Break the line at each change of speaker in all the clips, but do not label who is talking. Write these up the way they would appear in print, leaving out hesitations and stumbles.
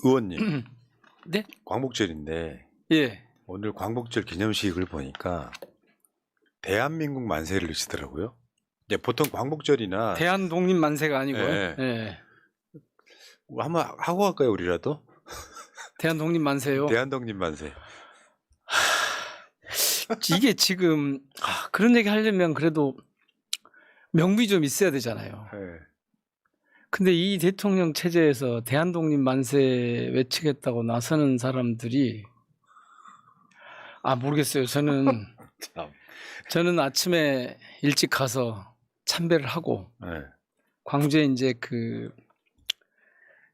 의원님,
네?
광복절인데
예.
오늘 광복절 기념식을 보니까 대한민국 만세를 넣으시더라고요. 이제 보통 광복절이나
대한독립 만세가 아니고요.
예.
예.
한번 하고 갈까요, 우리라도?
대한독립 만세요.
대한독립 만세.
이게 지금 그런 얘기 하려면 그래도 명분이 좀 있어야 되잖아요.
예.
근데 이 대통령 체제에서 대한독립 만세 외치겠다고 나서는 사람들이 모르겠어요.
참.
저는 아침에 일찍 가서 참배를 하고
예.
광주에 이제 그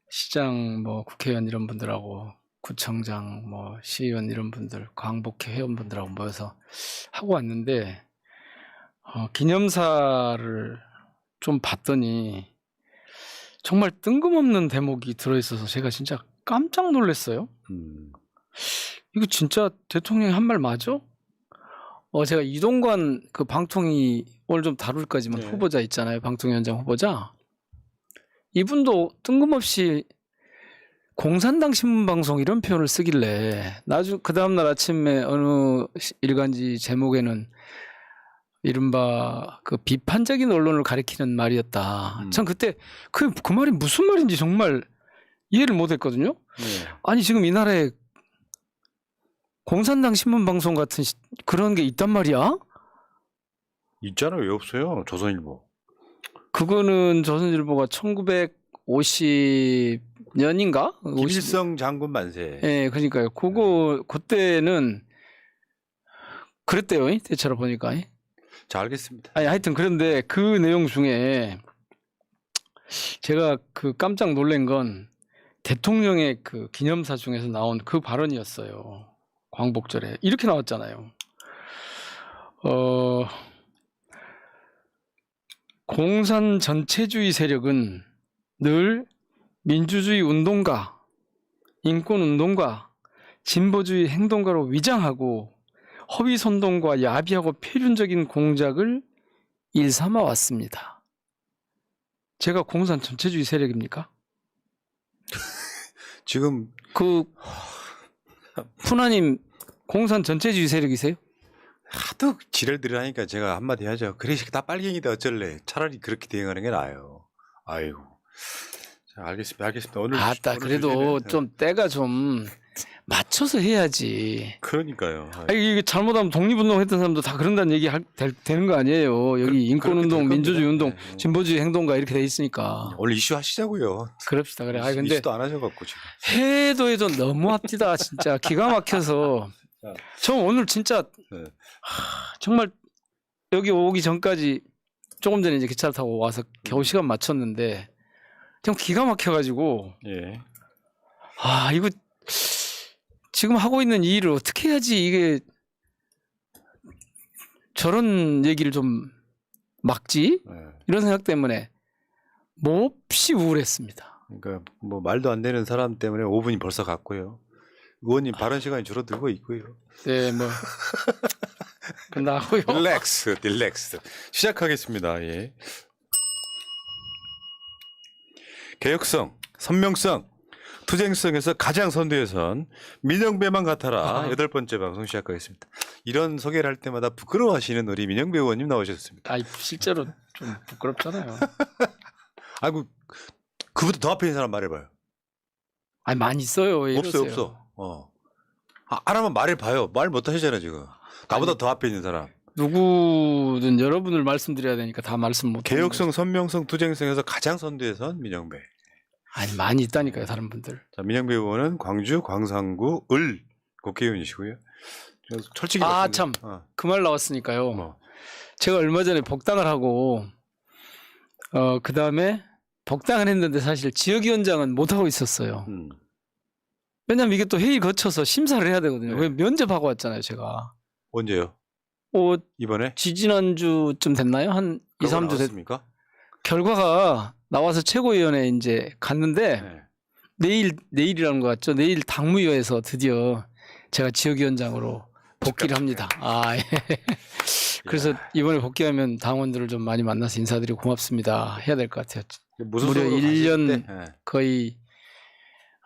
시장 뭐 국회의원 이런 분들하고 구청장 뭐 시의원 이런 분들 광복회 회원분들하고 모여서 하고 왔는데 기념사를 좀 봤더니 정말 뜬금없는 대목이 들어있어서 제가 진짜 깜짝 놀랐어요. 이거 진짜 대통령이 한 말 맞아? 제가 이동관 그 방통위 오늘 좀 다룰 거지만
네.
후보자 있잖아요. 방통위원장 후보자. 이분도 뜬금없이 공산당 신문방송 이런 표현을 쓰길래 그 다음날 아침에 어느 일간지 제목에는 이른바 그 비판적인 언론을 가리키는 말이었다. 전 그때 그 말이 무슨 말인지 정말 이해를 못했거든요.
네.
아니 지금 이 나라에 공산당 신문방송 같은 그런 게 있단 말이야?
있잖아요. 왜 없어요? 조선일보.
그거는 조선일보가 1950년인가?
김일성 장군 만세.
예, 그러니까요. 그때는 그랬대요. 대체로 보니까.
자, 알겠습니다.
아니, 하여튼 그런데 그 내용 중에 제가 그 깜짝 놀란 건 대통령의 그 기념사 중에서 나온 그 발언이었어요. 광복절에. 이렇게 나왔잖아요. 공산 전체주의 세력은 늘 민주주의 운동가, 인권 운동가, 진보주의 행동가로 위장하고 허위 선동과 야비하고 표륜적인 공작을 일삼아 왔습니다. 제가 공산 전체주의 세력입니까?
지금
푸나님 공산 전체주의 세력이세요?
하도 지랄들을 하니까 제가 한마디 하죠. 그래, 다 빨갱이다 어쩔래. 차라리 그렇게 대응하는 게 나아요. 아이고. 자, 알겠습니다. 오늘
그래도
주제는,
좀 때가 좀 맞춰서 해야지.
그러니까요.
이게 잘못하면 독립운동 했던 사람도 다 그런다는 얘기 되는 거 아니에요. 여기 인권운동, 민주주의 운동, 진보주의 행동가 이렇게 돼 있으니까.
오늘 이슈 하시자고요.
그럽시다. 그래. 근데
이슈도 안 하셔갖고 지금.
해도 너무 앞디다. 진짜 기가 막혀서. 저 오늘 진짜 정말 여기 오기 전까지 조금 전에 이제 기차 타고 와서 겨우 시간 맞췄는데 좀 기가 막혀가지고
예.
이거 지금 하고 있는 이 일을 어떻게 해야지 이게 저런 얘기를 좀 막지? 이런 생각 때문에 몹시 우울했습니다.
그러니까 뭐 말도 안 되는 사람 때문에 5분이 벌써 갔고요. 의원님 발언 시간이 줄어들고 있고요.
네, 뭐 끝나고요.
릴렉스. 시작하겠습니다. 예. 개혁성, 선명성, 투쟁성에서 가장 선두에선 민영배만 같아라. 8번째 방송 시작하겠습니다. 이런 소개를 할 때마다 부끄러워하시는 우리 민영배 의원님 나오셨습니다.
실제로 좀 부끄럽잖아요.
아이고, 그보다 더 앞에 있는 사람 말해봐요.
많이 있어요.
없어. 하나만 말해봐요. 말 못하시잖아요 지금. 나보다 더 앞에 있는 사람.
누구든 여러분을 말씀드려야 되니까 다 말씀 못해요.
개혁성, 선명성, 투쟁성에서 가장 선두에선 민영배.
많이 있다니까요, 다른 분들.
자, 민영배 의원은 광주 광산구 을 국회의원이시고요. 철칙이
참, 그 말 나왔으니까요. 제가 얼마 전에 복당을 하고 그 다음에 복당을 했는데 사실 지역위원장은 못 하고 있었어요. 왜냐면 이게 또 회의 거쳐서 심사를 해야 되거든요. 왜 면접하고 왔잖아요, 제가.
언제요? 이번에?
지지난주쯤 됐나요? 한 2, 3주
됐습니까?
결과가 나와서 최고위원회에 이제 갔는데 내일이라는 것 같죠. 내일 당무위에서 드디어 제가 지역위원장으로 복귀를 합니다. 예. 그래서 이번에 복귀하면 당원들을 좀 많이 만나서 인사드리고 고맙습니다 해야 될 것 같아요. 무려 1년 거의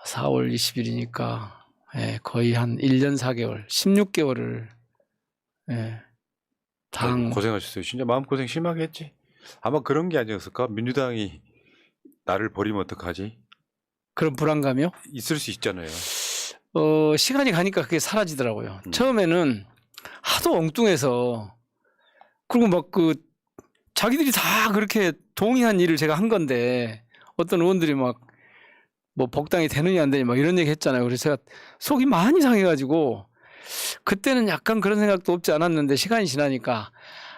4월 20일이니까 예, 거의 한 1년 4개월, 16개월을 예, 당
고생하셨어요. 진짜 마음고생 심하게 했지. 아마 그런 게 아니었을까? 민주당이 나를 버리면 어떡하지?
그런 불안감이요?
있을 수 있잖아요.
시간이 가니까 그게 사라지더라고요.
음.
처음에는 하도 엉뚱해서 그리고 막 그 자기들이 다 그렇게 동의한 일을 제가 한 건데 어떤 의원들이 막 뭐 복당이 되느냐 안 되느냐 막 이런 얘기 했잖아요. 그래서 제가 속이 많이 상해가지고 그때는 약간 그런 생각도 없지 않았는데 시간이 지나니까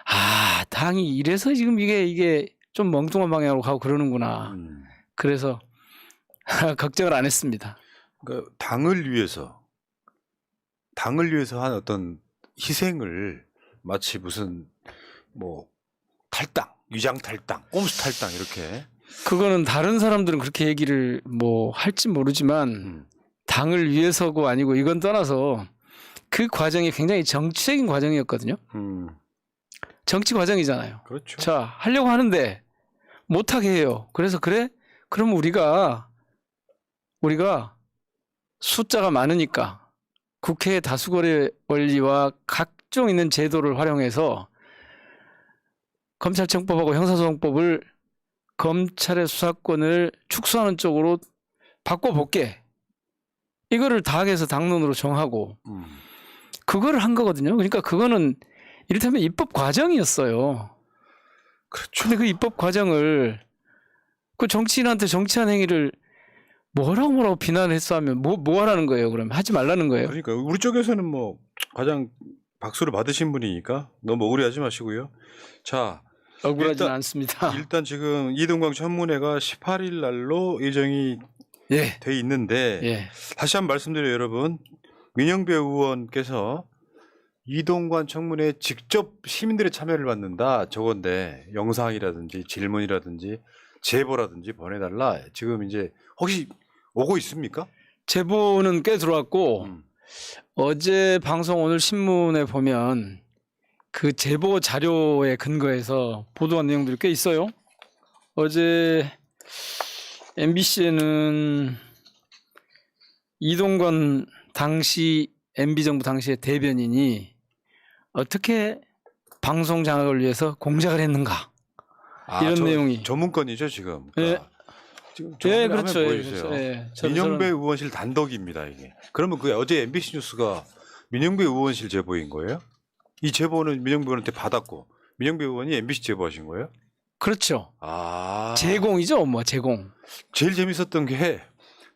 아 당이 이래서 지금 이게 좀 멍뚱한 방향으로 가고 그러는구나. 그래서 걱정을 안 했습니다.
그러니까 당을 위해서 한 어떤 희생을 마치 무슨 뭐 탈당, 위장 탈당, 꼼수 탈당 이렇게.
그거는 다른 사람들은 그렇게 얘기를 뭐 할지 모르지만 당을 위해서고 아니고 이건 떠나서 그 과정이 굉장히 정치적인 과정이었거든요. 정치 과정이잖아요.
그렇죠.
자, 하려고 하는데 못하게 해요. 그래서 그래? 그럼 우리가 숫자가 많으니까 국회의 다수결의 원리와 각종 있는 제도를 활용해서 검찰청법하고 형사소송법을 검찰의 수사권을 축소하는 쪽으로 바꿔볼게. 이거를 당에서 당론으로 정하고 그거를 한 거거든요. 그러니까 그거는 이를테면 입법 과정이었어요.
그렇죠.
근데 그 입법 과정을 그 정치인한테 정치한 행위를 뭐라고 비난했어 하면 뭐 하라는 거예요? 그러면 하지 말라는 거예요?
그러니까 우리 쪽에서는 뭐 가장 박수를 받으신 분이니까 너무 억울해하지 마시고요. 자,
억울하지는 않습니다.
일단 지금 이동광 청문회가 18일 날로 예정이
예.
돼 있는데
예.
다시 한번 말씀드려요, 여러분. 민영배 의원께서 이동관 청문회에 직접 시민들의 참여를 받는다 저건데 영상이라든지 질문이라든지 제보라든지 보내달라. 지금 이제 혹시 오고 있습니까?
제보는 꽤 들어왔고 어제 방송 오늘 신문에 보면 그 제보 자료에 근거해서 보도한 내용들이 꽤 있어요. 어제 MBC에는 이동관 당시 MB정부 당시의 대변인이 어떻게 방송 장악을 위해서 공작을 했는가 이런 내용이
전문건이죠 지금.
예.
지금
예,
화면
그렇죠.
보여주세요.
예.
민영배 의원실 단독입니다 이게. 그러면 그 어제 MBC 뉴스가 민영배 의원실 제보인 거예요? 이 제보는 민영배 의원한테 받았고 민영배 의원이 MBC 제보하신 거예요?
그렇죠.
아,
제공이죠, 뭐 제공.
제일 재밌었던 게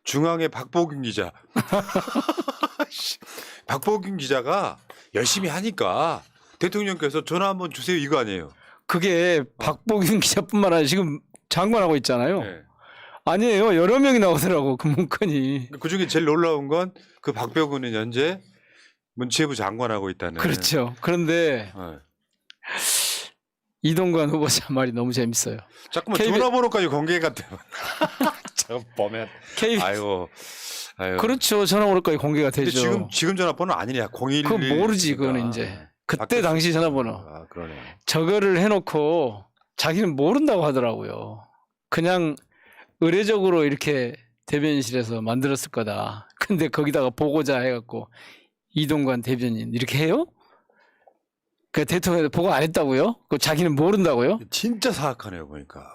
중앙의 박보균 기자. 박보균 기자가 열심히 하니까 대통령께서 전화 한번 주세요 이거 아니에요?
그게 박보균 기자뿐만 아니라 지금 장관하고 있잖아요.
네.
아니에요. 여러 명이 나오더라고 그 문건이.
그 중에 제일 놀라운 건 그 박보균은 현재 문체부 장관하고 있다는.
그렇죠. 그런데
네.
이동관 후보자 말이 너무 재밌어요.
자꾸만 전화번호까지 공개가 돼. 저 보면.
KB...
아이고.
그렇죠. 전화번호까지 공개가
근데
되죠.
지금 전화번호 아니냐? 011.
그거 모르지 그거는 이제. 그때 당시 전화번호.
아, 그러네.
저거를 해놓고 자기는 모른다고 하더라고요. 그냥 의례적으로 이렇게 대변인실에서 만들었을 거다. 근데 거기다가 보고자 해갖고 이동관 대변인 이렇게 해요? 그 대통령이 보고 안 했다고요? 그 자기는 모른다고요?
진짜 사악하네요 보니까.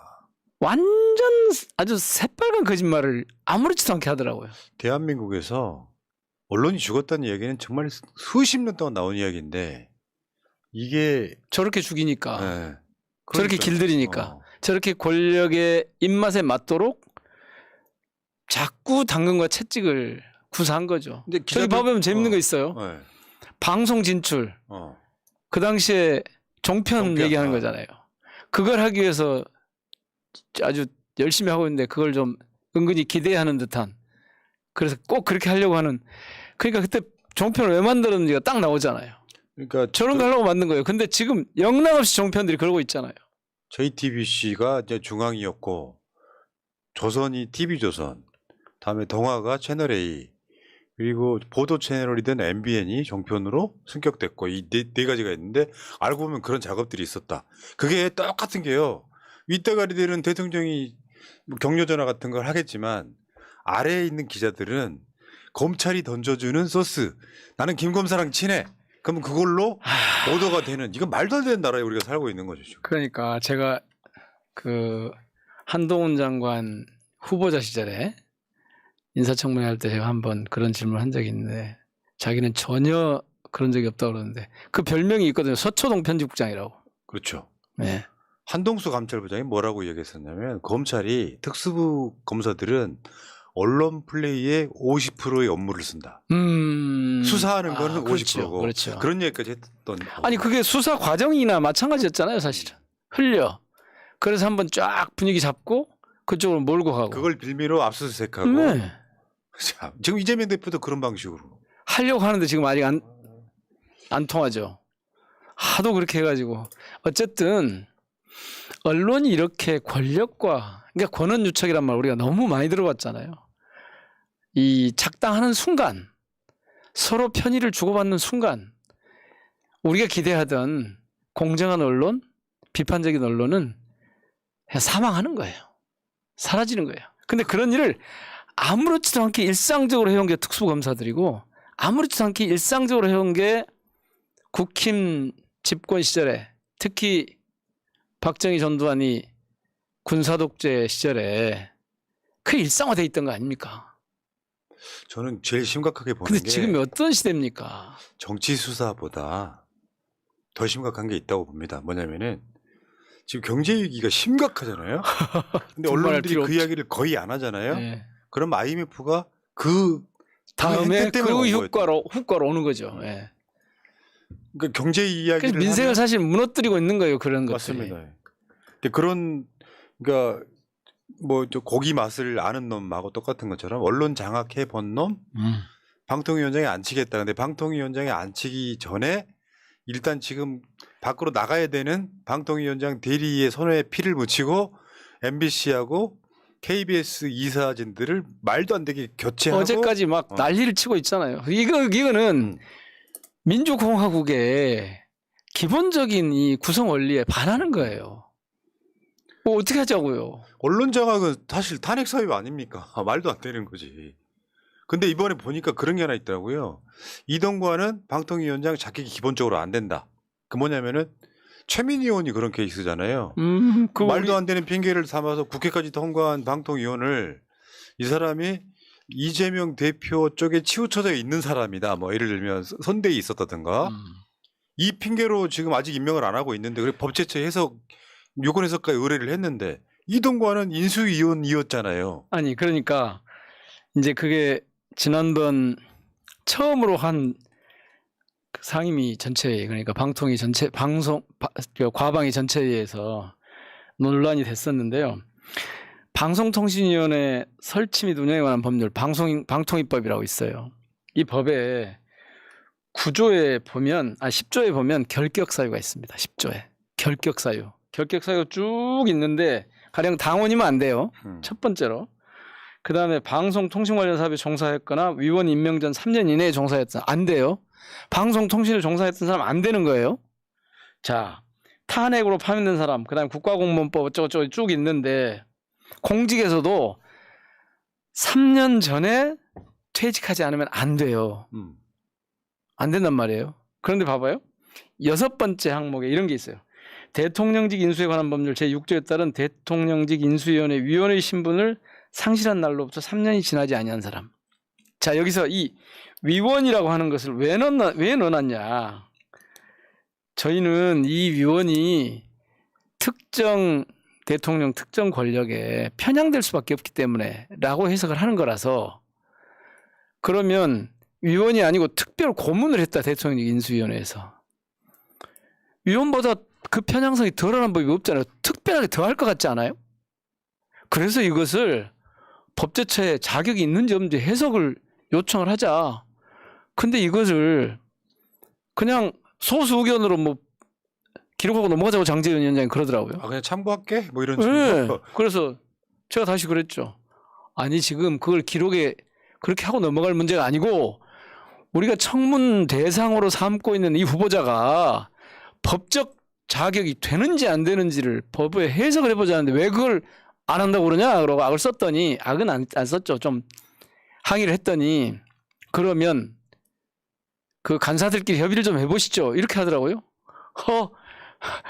완전 아주 새빨간 거짓말을 아무렇지도 않게 하더라고요.
대한민국에서 언론이 죽었다는 이야기는 정말 수십 년 동안 나온 이야기인데 이게
저렇게 죽이니까
네.
저렇게 길들이니까 저렇게 권력의 입맛에 맞도록 자꾸 당근과 채찍을 구사한 거죠.
근데
저기 봐보면 재밌는 거 있어요.
네.
방송 진출. 그 당시에 종편 얘기하는 거잖아요. 그걸 하기 위해서 아주 열심히 하고 있는데 그걸 좀 은근히 기대하는 듯한. 그래서 꼭 그렇게 하려고 하는. 그러니까 그때 종편을 왜 만들었는지가 딱 나오잖아요.
그러니까
저런 거 하려고 만든 거예요. 근데 지금 영락없이 종편들이 그러고 있잖아요.
JTBC가 이제 중앙이었고 조선이 TV조선, 다음에 동아가 채널A, 그리고 보도 채널이던 MBN이 종편으로 승격됐고 이 네 가지가 있는데 알고 보면 그런 작업들이 있었다. 그게 똑같은 게요. 윗대가리 되는 대통령이 뭐 격려전화 같은 걸 하겠지만 아래에 있는 기자들은 검찰이 던져주는 소스. 나는 김 검사랑 친해. 그러면 그걸로 보도가 되는. 이건 말도 안 되는 나라에 우리가 살고 있는 거죠. 지금.
그러니까 제가 그 한동훈 장관 후보자 시절에 인사청문회 할 때 제가 한번 그런 질문을 한 적이 있는데 자기는 전혀 그런 적이 없다고 그러는데 그 별명이 있거든요. 서초동 편집국장이라고.
그렇죠.
네.
한동수 감찰부장이 뭐라고 얘기했었냐면 검찰이 특수부 검사들은 언론 플레이에 50%의 업무를 쓴다. 수사하는 거는
그렇죠.
50%고
그렇죠.
그런 얘기까지 했던.
아니 그게 수사 과정이나 마찬가지였잖아요, 사실은. 흘려. 그래서 한번 쫙 분위기 잡고 그쪽으로 몰고 가고.
그걸 빌미로 압수수색하고.
네.
자, 지금 이재명 대표도 그런 방식으로.
하려고 하는데 지금 아직 안 통하죠. 하도 그렇게 해가지고 어쨌든 언론이 이렇게 권력과 그러니까 권한유착이란 말 우리가 너무 많이 들어봤잖아요. 이 작당하는 순간 서로 편의를 주고받는 순간 우리가 기대하던 공정한 언론, 비판적인 언론은 그냥 사망하는 거예요. 사라지는 거예요. 근데 그런 일을 아무렇지도 않게 일상적으로 해온 게 특수검사들이고 아무렇지도 않게 일상적으로 해온 게 국힘 집권 시절에 특히 박정희 전두환이 군사독재 시절에 그 일상화돼 있던 거 아닙니까?
저는 제일 심각하게 보는
근데
게
지금이 어떤 시대입니까?
정치 수사보다 더 심각한 게 있다고 봅니다. 뭐냐면은 지금 경제 위기가 심각하잖아요. 근데 언론들이 그 이야기를 거의 안 하잖아요.
네.
그럼 IMF가 그
다음에
혜택 때문에
그
온 거예요.
후과로 오는 거죠. 예.
그러니까 경제 이야기를
그래서 민생을
하면
사실 무너뜨리고 있는 거예요. 그런 것들이.
맞습니다. 근데 그런 그러니까 뭐 저 고기 맛을 아는 놈하고 똑같은 것처럼 언론 장악해 본 놈 방통위원장에 앉히겠다. 근데 방통위원장에 앉히기 전에 일단 지금 밖으로 나가야 되는 방통위원장 대리의 손에 피를 묻히고 MBC하고 KBS 이사진들을 말도 안 되게 교체하고
어제까지 막 난리를 치고 있잖아요. 이거는 민주공화국의 기본적인 이 구성 원리에 반하는 거예요. 뭐 어떻게 하자고요?
언론 장악은 사실 탄핵 사유 아닙니까? 말도 안 되는 거지. 근데 이번에 보니까 그런 게 하나 있더라고요. 이동관은 방통위원장 자격이 기본적으로 안 된다. 그 뭐냐면은 최민희 의원이 그런 케이스잖아요. 말도 안 되는 핑계를 삼아서 국회까지 통과한 방통위원을 이 사람이 이재명 대표 쪽에 치우쳐져 있는 사람이다. 뭐 예를 들면 선대위 있었다든가 이 핑계로 지금 아직 임명을 안 하고 있는데 그래 법제처 해석 요건 해석까지 의뢰를 했는데 이동관은 인수위원이었잖아요.
아니 그러니까 이제 그게 지난번 처음으로 한 그 상임위 전체회 그러니까 방통위 전체 과방위 전체회에서 논란이 됐었는데요. 방송통신위원회 설치 및 운영에 관한 법률 방통위법이라고 있어요. 이 법에 9조에 보면 10조에 보면 결격 사유가 있습니다. 10조에 결격 사유 쭉 있는데 가령 당원이면 안 돼요. 첫 번째로. 그다음에 방송통신 관련 사업에 종사했거나 위원 임명 전 3년 이내에 종사했다. 안 돼요. 방송통신에 종사했던 사람 안 되는 거예요. 자, 탄핵으로 파면된 사람, 그다음에 국가공무원법 어쩌고저쩌고 쭉 있는데 공직에서도 3년 전에 퇴직하지 않으면 안 돼요. 안 된단 말이에요. 그런데 봐봐요. 6번째 항목에 이런 게 있어요. 대통령직 인수에 관한 법률 제6조에 따른 대통령직 인수위원회 위원의 신분을 상실한 날로부터 3년이 지나지 아니한 사람. 자, 여기서 이 위원이라고 하는 것을 왜 넣어놨냐. 저희는 이 위원이 특정 대통령 특정 권력에 편향될 수밖에 없기 때문에 라고 해석을 하는 거라서 그러면 위원이 아니고 특별 고문을 했다. 대통령 인수위원회에서. 위원보다 그 편향성이 덜한 법이 없잖아요. 특별하게 더 할 것 같지 않아요? 그래서 이것을 법제처에 자격이 있는지 없는지 해석을 요청을 하자. 근데 이것을 그냥 소수 의견으로 뭐 기록하고 넘어가자고 장제원 위원장이 그러더라고요.
아 그냥 참고할게? 뭐 이런
네.
식으로.
그래서 제가 다시 그랬죠. 아니 지금 그걸 기록에 그렇게 하고 넘어갈 문제가 아니고 우리가 청문 대상으로 삼고 있는 이 후보자가 법적 자격이 되는지 안 되는지를 법에 해석을 해보자는데 왜 그걸 안 한다고 그러냐? 그러고 악을 썼더니 악은 안 썼죠. 좀 항의를 했더니 그러면 그 간사들끼리 협의를 좀 해보시죠. 이렇게 하더라고요.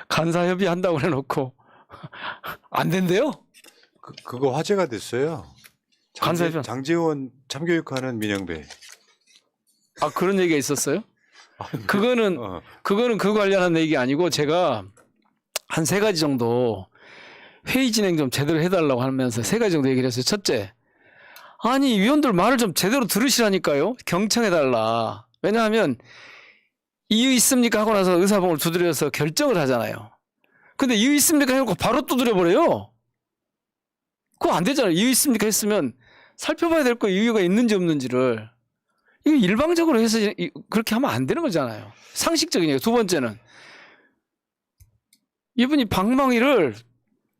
간사 협의 한다고 해놓고 안 된대요.
그거 화제가 됐어요.
간사협의
장제원 참교육하는 민영배.
아 그런 얘기가 있었어요? 그거는 그 관련한 얘기 아니고 제가 한 3가지 정도 회의 진행 좀 제대로 해달라고 하면서 3가지 정도 얘기를 했어요. 첫째, 아니 위원들 말을 좀 제대로 들으시라니까요. 경청해달라. 왜냐하면 이유 있습니까 하고 나서 의사봉을 두드려서 결정을 하잖아요. 근데 이유 있습니까 해놓고 바로 두드려버려요. 그거 안 되잖아요. 이유 있습니까 했으면 살펴봐야 될 거 이유가 있는지 없는지를. 이거 일방적으로 해서 그렇게 하면 안 되는 거잖아요. 상식적인 얘기. 두 번째는 이분이 방망이를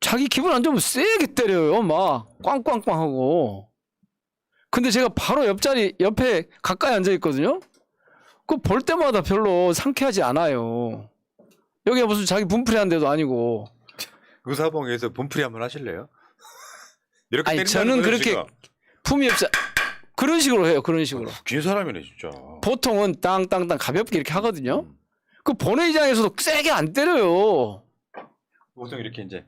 자기 기분 안 좋으면 세게 때려요. 막 꽝꽝꽝 하고. 근데 제가 바로 옆에 가까이 앉아 있거든요. 그거 볼 때마다 별로 상쾌하지 않아요. 여기가 무슨 자기 분풀이 한 데도 아니고.
의사봉에서 분풀이 한번 하실래요? 이렇게
아니
때린다는
저는
거예요,
그렇게
지금?
품이 없어. 그런 식으로 해요. 그런 식으로.
긴 사람이네 진짜.
보통은 땅땅땅 가볍게 이렇게 하거든요. 그 본회의장에서도 세게 안 때려요.
보통 이렇게 이제.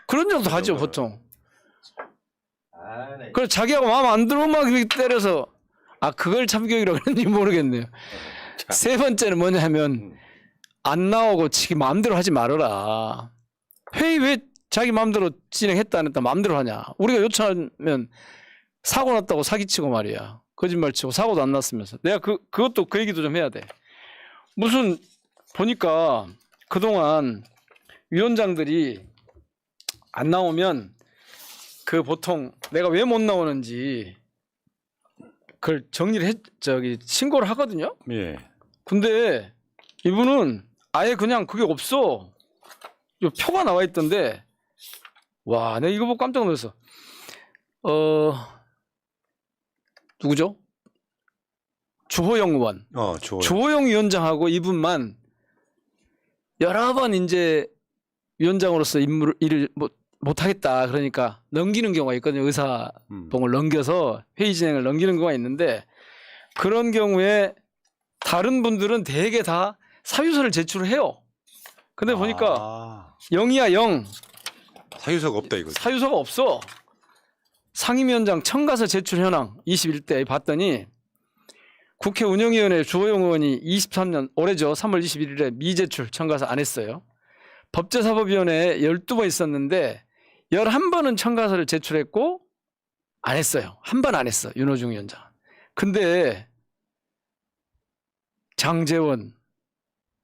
그런 정도 하죠 보통.
네.
그래서 자기하고 마음 안 들어오면 막 이렇게 때려서 그걸 참교육이라고 했는지 모르겠네요.
자.
3번째는 뭐냐 하면 안 나오고 지기 마음대로 하지 말아라. 회의 왜 자기 마음대로 진행했다 안 했다 마음대로 하냐. 우리가 요청하면 사고 났다고 사기치고 말이야. 거짓말치고 사고도 안 났으면서. 내가 그것도 그 얘기도 좀 해야 돼. 무슨 보니까 그동안 위원장들이 안 나오면 그 보통 내가 왜 못 나오는지 그걸 정리를 신고를 하거든요.
예.
근데 이분은 아예 그냥 그게 없어. 이 표가 나와 있던데 와, 내가 이거 보고 깜짝 놀랐어. 누구죠? 주호영 의원. 주호영 위원장하고 이분만 여러 번 이제 위원장으로서 일을 못하겠다. 그러니까 넘기는 경우가 있거든요. 의사봉을 넘겨서 회의 진행을 넘기는 경우가 있는데 그런 경우에 다른 분들은 대개 다 사유서를 제출을 해요. 근데 보니까 0이야 0.
사유서가 없다 이거죠.
사유서가 없어. 상임위원장 청가서 제출 현황 21대 봤더니 국회 운영위원회 주호영 의원이 23년 올해죠. 3월 21일에 미제출 청가서 안 했어요. 법제사법위원회에 12번 있었는데 11번은 청가서를 제출했고 안 했어요. 한 번 안 했어. 윤호중 위원장. 근데 장제원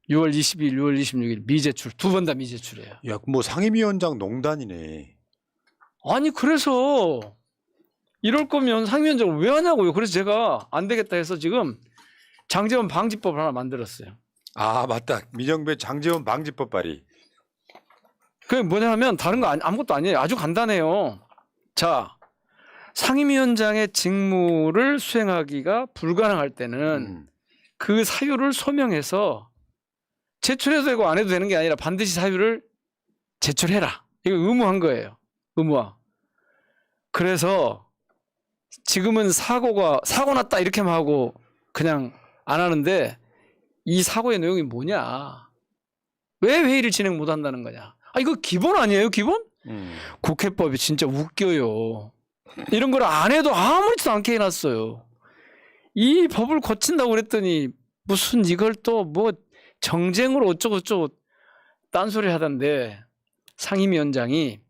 6월 22일, 6월 26일 미제출 2번 다 미제출이에요.
야, 뭐 상임위원장 농단이네.
아니 그래서 이럴 거면 상임위원장을 왜 하냐고요. 그래서 제가 안 되겠다 해서 지금 장제원 방지법을 하나 만들었어요.
아 맞다. 민영배 장제원 방지법 발의.
그게 뭐냐 하면 다른 거 아무것도 아니에요. 아주 간단해요. 자, 상임위원장의 직무를 수행하기가 불가능할 때는 그 사유를 소명해서 제출해도 되고 안 해도 되는 게 아니라 반드시 사유를 제출해라. 이거 의무한 거예요. 의무화. 그래서 지금은 사고 났다 이렇게만 하고 그냥 안 하는데 이 사고의 내용이 뭐냐. 왜 회의를 진행 못 한다는 거냐. 이거 기본 아니에요, 기본? 국회법이 진짜 웃겨요. 이런 걸 안 해도 아무렇지도 않게 해놨어요. 이 법을 고친다고 그랬더니 무슨 이걸 또 뭐 정쟁으로 어쩌고저쩌고 딴소리 하던데 상임위원장이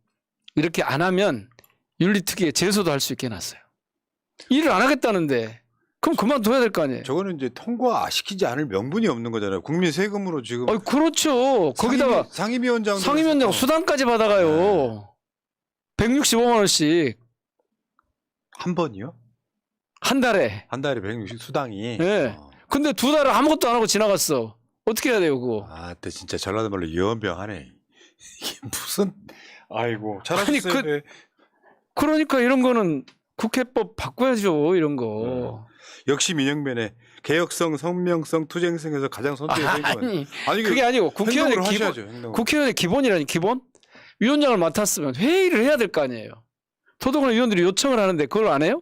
이렇게 안 하면 윤리특위에 제소도 할 수 있게 해놨어요. 일을 안 하겠다는데 그럼 그만둬야 될 거 아니에요.
저거는 이제 통과시키지 않을 명분이 없는 거잖아요. 국민 세금으로 지금.
그렇죠. 거기다가
상임위원장
수당까지 받아가요. 165만 원씩.
한 번이요?
한 달에.
한 달에 160 수당이.
네. 근데 2달을 아무것도 안 하고 지나갔어. 어떻게 해야 돼요, 그거?
근데 진짜 전라도 말로 유언병하네. 이게 무슨 아이고 잘하셨어요.
그러니까 이런 거는 국회법 바꿔야죠, 이런 거.
역시 민영배네. 개혁성, 선명성, 투쟁성에서 가장 선두에 서 있는
아니 그게 아니고 국회의원의
하셔야죠, 행동을.
국회의원의 기본이라니 기본? 위원장을 맡았으면 회의를 해야 될 거 아니에요. 토도권의 위원들이 요청을 하는데 그걸 안 해요?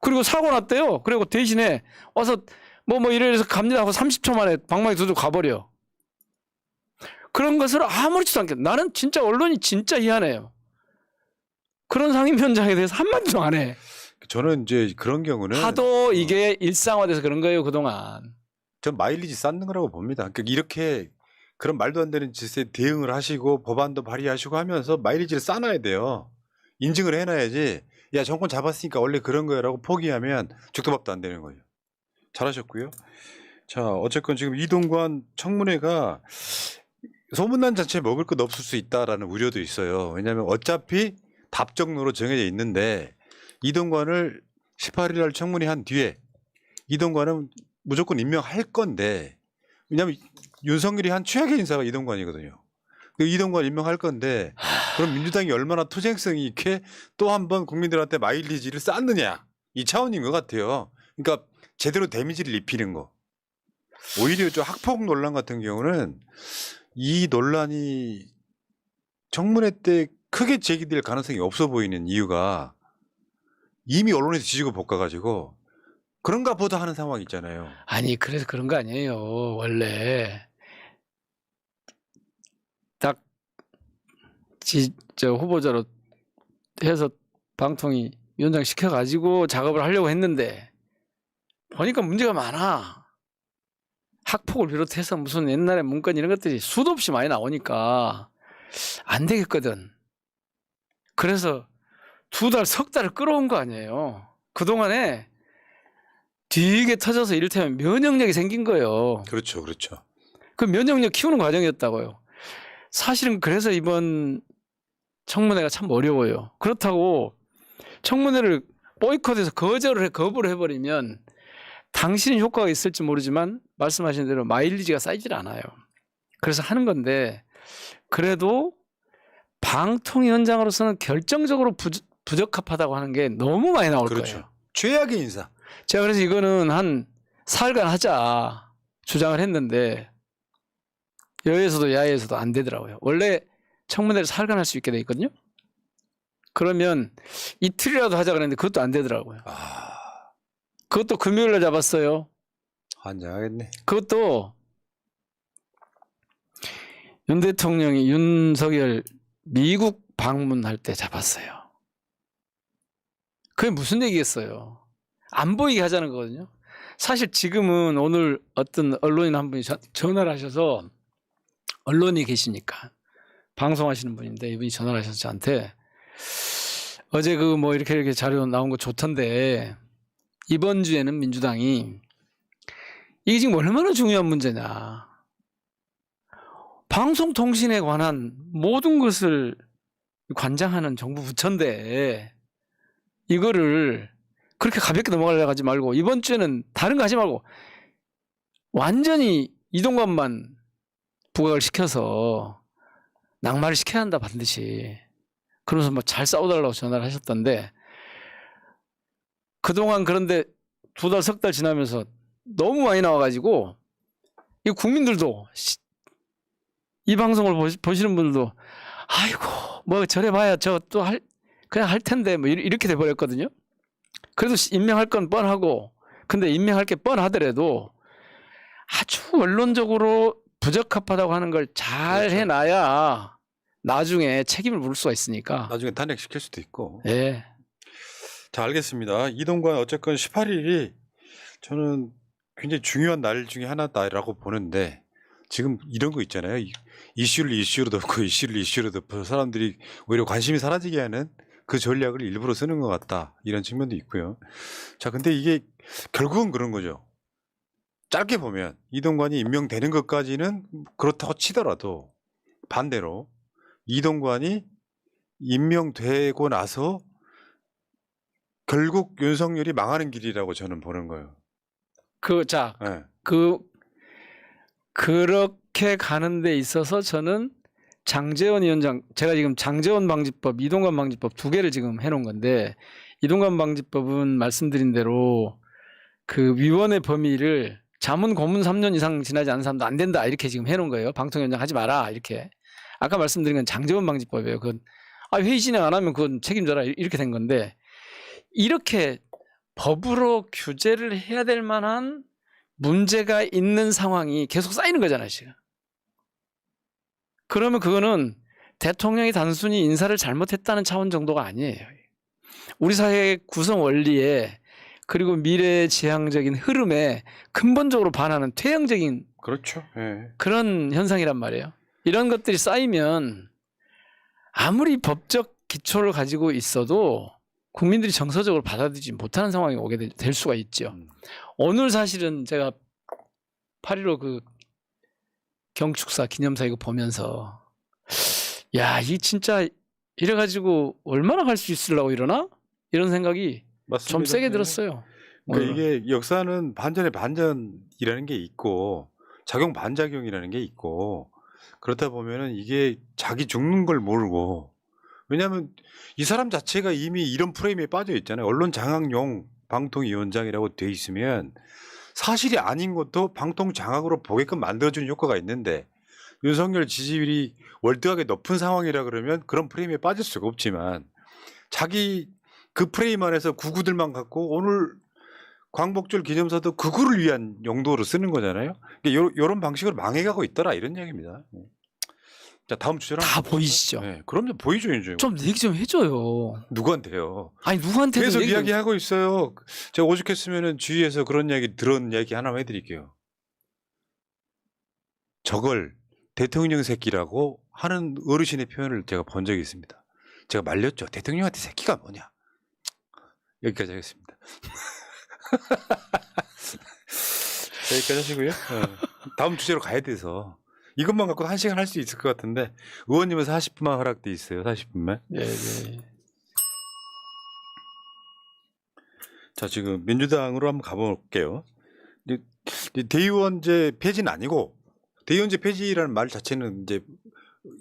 그리고 사고 났대요. 그리고 대신에 와서 뭐 이래서 갑니다 하고 30초 만에 방망이 두고 가버려. 그런 것을 아무렇지도 않게. 나는 진짜 언론이 진짜 희한해요. 그런 상임위원장에 대해서 한마디도 안 해.
저는 이제 그런 경우는
하도 이게 일상화돼서 그런 거예요, 그동안.
전 마일리지 쌓는 거라고 봅니다. 그러니까 이렇게 그런 말도 안 되는 짓에 대응을 하시고 법안도 발의하시고 하면서 마일리지를 쌓아놔야 돼요. 인증을 해놔야지. 야, 정권 잡았으니까 원래 그런 거야라고 포기하면 죽도 밥도 안 되는 거예요. 잘하셨고요. 자, 어쨌건 지금 이동관 청문회가 소문난 자체에 먹을 것 없을 수 있다라는 우려도 있어요. 왜냐하면 어차피 답정로로 정해져 있는데 이동관을 18일 날 청문회 한 뒤에 이동관은 무조건 임명할 건데, 왜냐하면 윤석열이 한 최악의 인사가 이동관이거든요. 그 이동관 임명할 건데 그럼 민주당이 얼마나 투쟁성이 있게 또 한 번 국민들한테 마일리지를 쌓느냐, 이 차원인 것 같아요. 그러니까 제대로 데미지를 입히는 거. 오히려 저 학폭 논란 같은 경우는 이 논란이 청문회 때 크게 제기될 가능성이 없어 보이는 이유가 이미 언론에서 지지고 볶아가지고 그런가 보다 하는 상황이 있잖아요.
아니, 그래서 그런 거 아니에요. 원래 딱 저 후보자로 해서 방통위 위원장 시켜가지고 작업을 하려고 했는데 보니까 문제가 많아. 학폭을 비롯해서 무슨 옛날에 문건 이런 것들이 수도 없이 많이 나오니까 안 되겠거든. 그래서 2달, 석 달을 끌어온 거 아니에요. 그동안에 되게 터져서 이를테면 면역력이 생긴 거예요.
그렇죠, 그렇죠.
그 면역력 키우는 과정이었다고요. 사실은 그래서 이번 청문회가 참 어려워요. 그렇다고 청문회를 보이콧해서 거부를 해버리면 당신은 효과가 있을지 모르지만 말씀하신 대로 마일리지가 쌓이질 않아요. 그래서 하는 건데, 그래도 방통위원장으로서는 결정적으로 부적합하다고 하는 게 너무 많이 나올
그렇죠.
거예요.
최악의 인사.
제가 그래서 이거는 한 사흘간 하자 주장을 했는데 여에서도 야에서도 안 되더라고요. 원래 청문회를 사흘간 할 수 있게 돼 있거든요. 그러면 이틀이라도 하자 그랬는데 그것도 안 되더라고요. 그것도 금요일날 잡았어요.
환장하겠네.
그것도 윤 대통령이 윤석열 미국 방문할 때 잡았어요. 그게 무슨 얘기겠어요? 안 보이게 하자는 거거든요. 사실 지금은 오늘 어떤 언론인 한 분이 전화를 하셔서, 언론이 계시니까 방송하시는 분인데 이분이 전화를 하셔서 저한테 어제 그 뭐 이렇게 자료 나온 거 좋던데 이번 주에는 민주당이, 이게 지금 얼마나 중요한 문제냐, 방송통신에 관한 모든 것을 관장하는 정부 부처인데 이거를 그렇게 가볍게 넘어가려고 하지 말고 이번 주에는 다른 거 하지 말고 완전히 이동관만 부각을 시켜서 낙마를 시켜야 한다, 반드시. 그러면서 뭐 잘 싸워달라고 전화를 하셨던데, 그동안 그런데 2달, 석 달 지나면서 너무 많이 나와가지고 이 국민들도, 이 방송을 보시는 분들도 아이고 뭐 저래봐야 저 또 그냥 할 텐데 뭐 이렇게 돼버렸거든요. 그래도 임명할 건 뻔하고, 근데 임명할 게 뻔하더라도 아주 원론적으로 부적합하다고 하는 걸 잘
그렇죠.
해놔야 나중에 책임을 물을 수가 있으니까.
나중에 탄핵시킬 수도 있고.
예.
자, 알겠습니다. 이동관 어쨌건 18일이 저는 굉장히 중요한 날 중에 하나다라고 보는데, 지금 이런 거 있잖아요. 이슈를 이슈로 덮고 이슈를 이슈로 덮어서 사람들이 오히려 관심이 사라지게 하는 그 전략을 일부러 쓰는 것 같다, 이런 측면도 있고요. 자, 근데 이게 결국은 그런 거죠. 짧게 보면 이동관이 임명되는 것까지는 그렇다고 치더라도 반대로 이동관이 임명되고 나서 결국 윤석열이 망하는 길이라고 저는 보는 거예요.
네. 그렇게 가는 데 있어서 저는 장제원 위원장, 제가 지금 장제원 방지법, 이동관 방지법 2개를 지금 해놓은 건데, 이동관 방지법은 말씀드린 대로 그 위원회 범위를 자문 고문 3년 이상 지나지 않은 사람도 안 된다, 이렇게 지금 해놓은 거예요. 방통위원장 하지 마라, 이렇게. 아까 말씀드린 건 장제원 방지법이에요. 그건 회의 진행 안 하면 그건 책임져라 이렇게 된 건데 이렇게 법으로 규제를 해야 될 만한 문제가 있는 상황이 계속 쌓이는 거잖아요, 지금. 그러면 그거는 대통령이 단순히 인사를 잘못했다는 차원 정도가 아니에요. 우리 사회의 구성 원리에 그리고 미래지향적인 흐름에 근본적으로 반하는 퇴행적인
그렇죠. 예.
그런 현상이란 말이에요. 이런 것들이 쌓이면 아무리 법적 기초를 가지고 있어도 국민들이 정서적으로 받아들이지 못하는 상황이 오게 될 수가 있죠. 오늘 사실은 제가 8.15 그 경축사 기념사 이거 보면서 야, 이 진짜 이래가지고 얼마나 갈 수 있으려고 이러나? 이런 생각이
맞습니다.
좀 세게
네.
들었어요.
그러니까 이게 역사는 반전의 반전이라는 게 있고 작용 반작용이라는 게 있고 그렇다 보면은 이게 자기 죽는 걸 모르고 왜냐하면 이 사람 자체가 이미 이런 프레임에 빠져 있잖아요. 언론 장악용 방통위원장이라고 돼 있으면 사실이 아닌 것도 방통 장악으로 보게끔 만들어주는 효과가 있는데 윤석열 지지율이 월등하게 높은 상황이라 그러면 그런 프레임에 빠질 수가 없지만 자기 그 프레임 안에서 구구들만 갖고 오늘 광복절 기념사도 그거를 위한 용도로 쓰는 거잖아요. 이런 방식으로 망해가고 있더라 이런 얘기입니다. 자 다음 주제랑
다 보이시죠?
네, 그럼요 보이죠 이제.
좀 얘기 좀 해줘요.
누구한테요?
아니 누구한테도
계속
얘기 좀-
이야기하고 있어요. 제가 오죽했으면은 주위에서 그런 이야기 들은 얘기 하나만 해드릴게요. 저걸 대통령 새끼라고 하는 어르신의 표현을 제가 본 적이 있습니다. 제가 말렸죠. 대통령한테 새끼가 뭐냐. 여기까지 하겠습니다. 여기까지 하시고요. 다음 주제로 가야 돼서 이것만 갖고 1시간 할 수 있을 것 같은데 의원님은 40분만 허락돼 있어요. 40분만.
네, 네.
자 지금 민주당으로 한번 가볼게요. 대의원제 폐지는 아니고 대의원제 폐지라는 말 자체는 이제